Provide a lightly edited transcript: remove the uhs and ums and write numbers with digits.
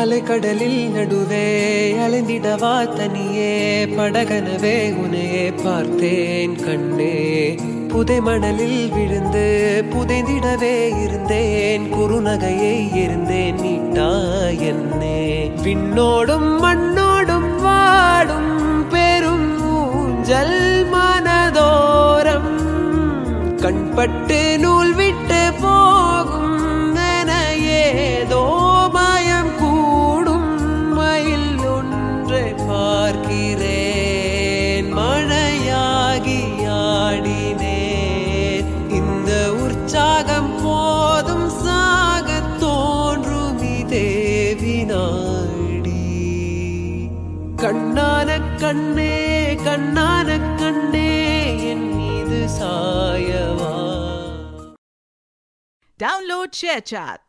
அலைக்கடலில் நடுவே அலைந்திடவா தனியே படகனவே உனையே பார்த்தேன் கண்ணே புதை மணலில் விழுந்து புதைந்திடவே இருந்தேன் குறுநகையை இருந்தேன் நீட்டா என்னே விண்ணோடும் மண்ணோடும் வாடும் பெரும் ஊஞ்சல் மனதோரம் கண்பட்டு நூல் விட்டு போகும் என ஏதோ மயம் கூடும் மயில் ஒன்றை பார்க்கிறேன் மழையாகி ஆடினேன் இந்த உற்சாகம் போதும் சாக தோன்றும் தேவினாடி கண்ணான கண்ணே கண்ணான கண்ணே என் மீது சாயவா. Download ShareChat.